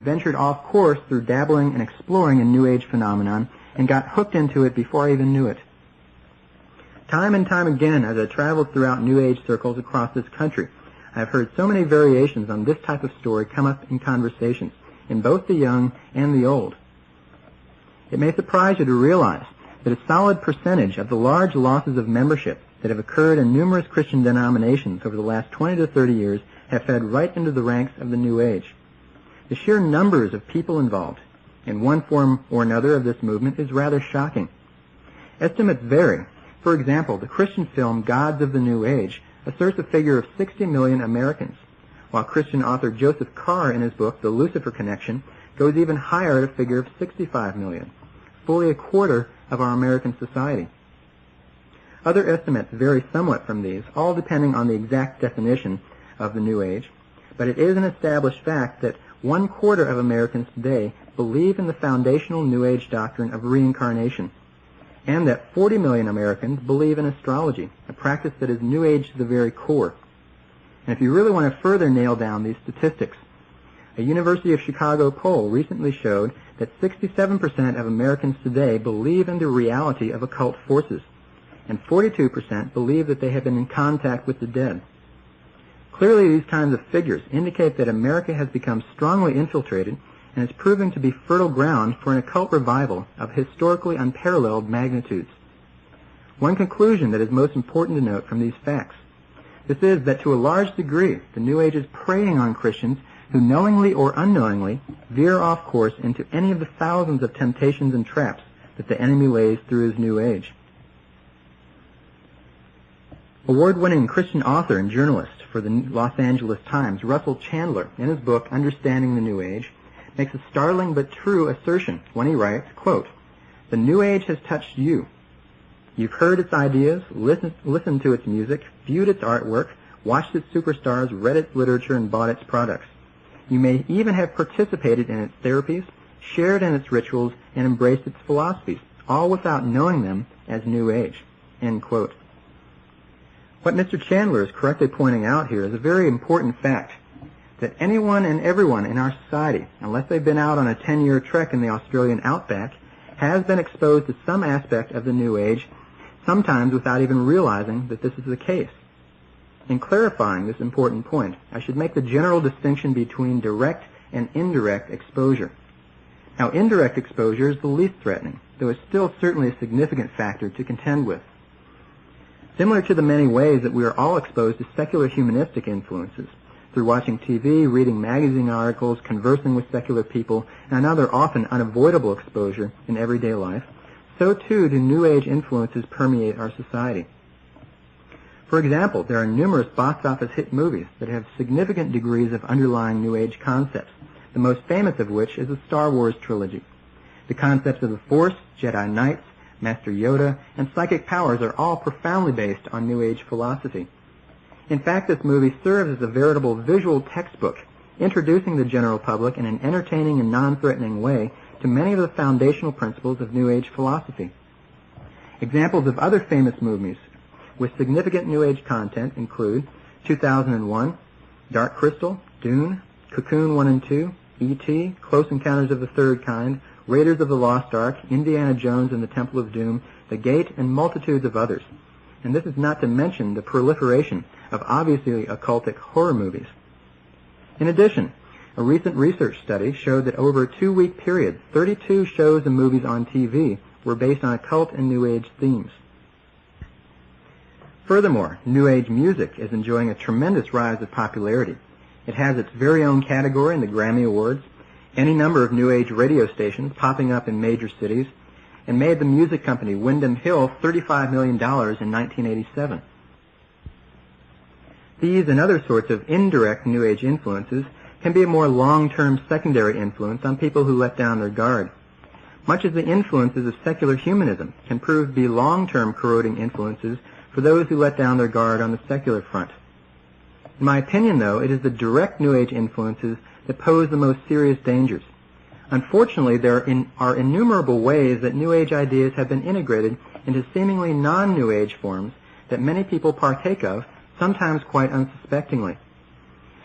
ventured off course through dabbling and exploring a New Age phenomenon and got hooked into it before I even knew it. Time and time again, as I traveled throughout New Age circles across this country, I have heard so many variations on this type of story come up in conversations, in both the young and the old. It may surprise you to realize that a solid percentage of the large losses of membership that have occurred in numerous Christian denominations over the last 20 to 30 years have fed right into the ranks of the New Age. The sheer numbers of people involved in one form or another of this movement is rather shocking. Estimates vary. For example, the Christian film Gods of the New Age asserts a figure of 60 million Americans, while Christian author Joseph Carr in his book The Lucifer Connection goes even higher at a figure of 65 million, fully a quarter of our American society. Other estimates vary somewhat from these, all depending on the exact definition of the New Age, but it is an established fact that 1/4 of Americans today believe in the foundational New Age doctrine of reincarnation, and that 40 million Americans believe in astrology, a practice that is New Age to the very core. And if you really want to further nail down these statistics, a University of Chicago poll recently showed that 67% of Americans today believe in the reality of occult forces, and 42% believe that they have been in contact with the dead. Clearly, these kinds of figures indicate that America has become strongly infiltrated and is proving to be fertile ground for an occult revival of historically unparalleled magnitudes. One conclusion that is most important to note from these facts, this is that to a large degree, the New Age is preying on Christians who knowingly or unknowingly veer off course into any of the thousands of temptations and traps that the enemy lays through his New Age. Award-winning Christian author and journalist for the Los Angeles Times, Russell Chandler, in his book Understanding the New Age, makes a startling but true assertion when he writes, quote, "The New Age has touched you. You've heard its ideas, listened to its music, viewed its artwork, watched its superstars, read its literature, and bought its products. You may even have participated in its therapies, shared in its rituals, and embraced its philosophies, all without knowing them as New Age." End quote. What Mr. Chandler is correctly pointing out here is a very important fact, that anyone and everyone in our society, unless they've been out on a 10-year trek in the Australian outback, has been exposed to some aspect of the New Age, sometimes without even realizing that this is the case. In clarifying this important point, I should make the general distinction between direct and indirect exposure. Now, indirect exposure is the least threatening, though it's still certainly a significant factor to contend with. Similar to the many ways that we are all exposed to secular humanistic influences, through watching TV, reading magazine articles, conversing with secular people, and another often unavoidable exposure in everyday life, so too do New Age influences permeate our society. For example, there are numerous box office hit movies that have significant degrees of underlying New Age concepts, the most famous of which is the Star Wars trilogy. The concepts of the Force, Jedi Knights, Master Yoda, and psychic powers are all profoundly based on New Age philosophy. In fact, this movie serves as a veritable visual textbook, introducing the general public in an entertaining and non-threatening way to many of the foundational principles of New Age philosophy. Examples of other famous movies with significant New Age content include 2001, Dark Crystal, Dune, Cocoon 1 and 2, E.T., Close Encounters of the Third Kind, Raiders of the Lost Ark, Indiana Jones and the Temple of Doom, The Gate, and multitudes of others. And this is not to mention the proliferation of obviously occultic horror movies. In addition, a recent research study showed that over a 2-week period, 32 shows and movies on TV were based on occult and New Age themes. Furthermore, New Age music is enjoying a tremendous rise of popularity. It has its very own category in the Grammy Awards, any number of New Age radio stations popping up in major cities, and made the music company Wyndham Hill $35 million in 1987. These and other sorts of indirect New Age influences can be a more long-term secondary influence on people who let down their guard, much as the influences of secular humanism can prove to be long-term corroding influences for those who let down their guard on the secular front. In my opinion, though, it is the direct New Age influences that pose the most serious dangers. Unfortunately, there are innumerable ways that New Age ideas have been integrated into seemingly non-New Age forms that many people partake of, sometimes quite unsuspectingly.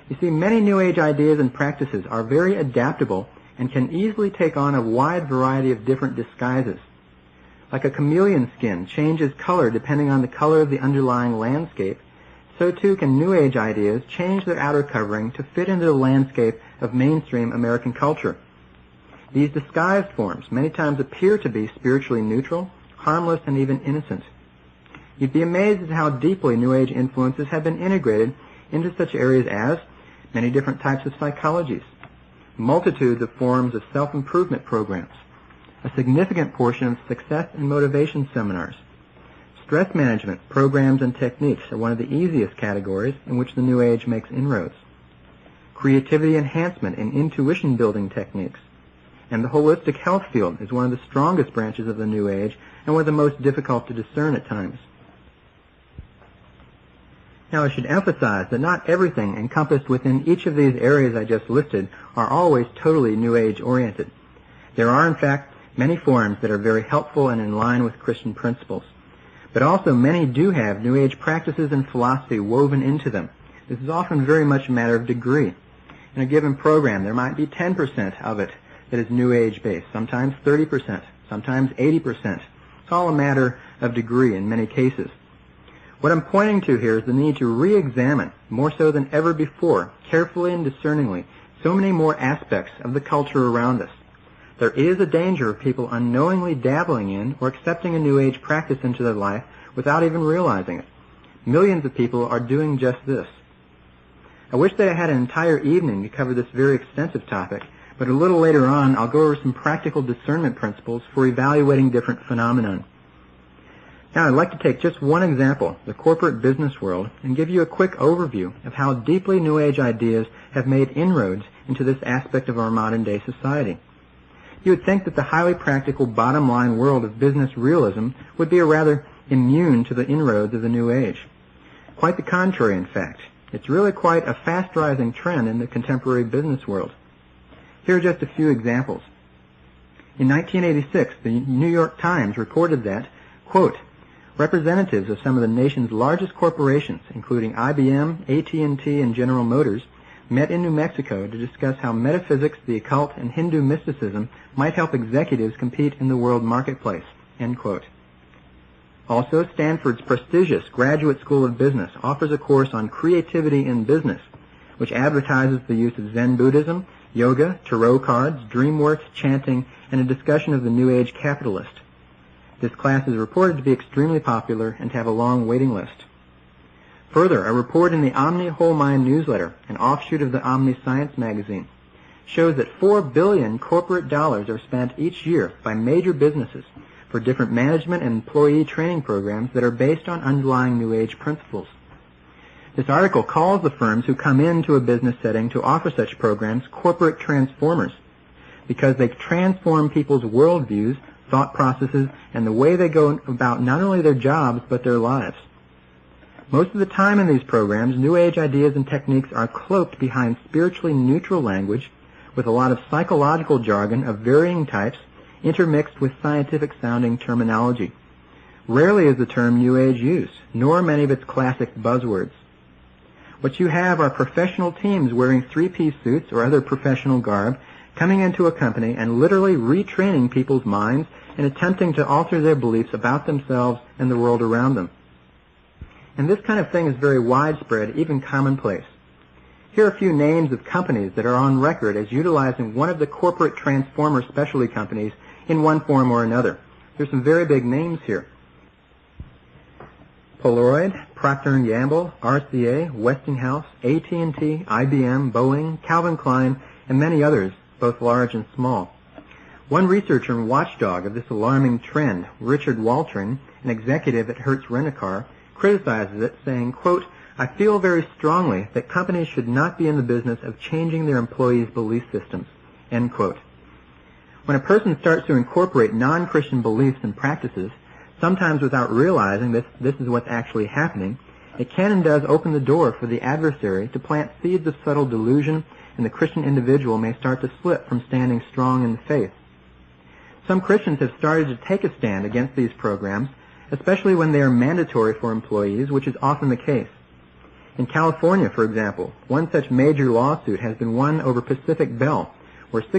You see, many New Age ideas and practices are very adaptable and can easily take on a wide variety of different disguises. Like a chameleon skin changes color depending on the color of the underlying landscape, so too can New Age ideas change their outer covering to fit into the landscape of mainstream American culture. These disguised forms many times appear to be spiritually neutral, harmless, and even innocent. You'd be amazed at how deeply New Age influences have been integrated into such areas as many different types of psychologies, multitudes of forms of self-improvement programs, a significant portion of success and motivation seminars. Stress management programs and techniques are one of the easiest categories in which the New Age makes inroads. Creativity enhancement and intuition building techniques. And the holistic health field is one of the strongest branches of the New Age and one of the most difficult to discern at times. Now, I should emphasize that not everything encompassed within each of these areas I just listed are always totally New Age oriented. There are, in fact, many forms that are very helpful and in line with Christian principles. But also many do have New Age practices and philosophy woven into them. This is often very much a matter of degree. In a given program, there might be 10% of it that is New Age based, sometimes 30%, sometimes 80%. It's all a matter of degree in many cases. What I'm pointing to here is the need to re-examine, more so than ever before, carefully and discerningly, so many more aspects of the culture around us. There is a danger of people unknowingly dabbling in or accepting a New Age practice into their life without even realizing it. Millions of people are doing just this. I wish that I had an entire evening to cover this very extensive topic, but a little later on I'll go over some practical discernment principles for evaluating different phenomena. Now I'd like to take just one example, the corporate business world, and give you a quick overview of how deeply New Age ideas have made inroads into this aspect of our modern-day society. You would think that the highly practical bottom-line world of business realism would be rather immune to the inroads of the New Age. Quite the contrary, in fact. It's really quite a fast-rising trend in the contemporary business world. Here are just a few examples. In 1986, the New York Times reported that, quote, representatives of some of the nation's largest corporations, including IBM, AT&T, and General Motors, met in New Mexico to discuss how metaphysics, the occult, and Hindu mysticism might help executives compete in the world marketplace, end quote. Also, Stanford's prestigious Graduate School of Business offers a course on creativity in business, which advertises the use of Zen Buddhism, yoga, tarot cards, dream work, chanting, and a discussion of the New Age capitalist. This class is reported to be extremely popular and to have a long waiting list. Further, a report in the Omni Whole Mind newsletter, an offshoot of the Omni Science magazine, shows that $4 billion corporate dollars are spent each year by major businesses for different management and employee training programs that are based on underlying New Age principles. This article calls the firms who come into a business setting to offer such programs corporate transformers, because they transform people's worldviews, thought processes, and the way they go about not only their jobs but their lives. Most of the time in these programs, New Age ideas and techniques are cloaked behind spiritually neutral language with a lot of psychological jargon of varying types intermixed with scientific-sounding terminology. Rarely is the term New Age used, nor many of its classic buzzwords. What you have are professional teams wearing three-piece suits or other professional garb coming into a company and literally retraining people's minds and attempting to alter their beliefs about themselves and the world around them. And this kind of thing is very widespread, even commonplace. Here are a few names of companies that are on record as utilizing one of the corporate transformer specialty companies in one form or another. There's some very big names here. Polaroid, Procter & Gamble, RCA, Westinghouse, AT&T, IBM, Boeing, Calvin Klein, and many others, both large and small. One researcher and watchdog of this alarming trend, Richard Waltrin, an executive at Hertz Rent-A-Car, criticizes it, saying, quote, I feel very strongly that companies should not be in the business of changing their employees' belief systems, end quote. When a person starts to incorporate non-Christian beliefs and practices, sometimes without realizing this is what's actually happening, it can and does open the door for the adversary to plant seeds of subtle delusion, and the Christian individual may start to slip from standing strong in the faith. Some Christians have started to take a stand against these programs, especially when they are mandatory for employees, which is often the case. In California, for example, one such major lawsuit has been won over Pacific Bell, where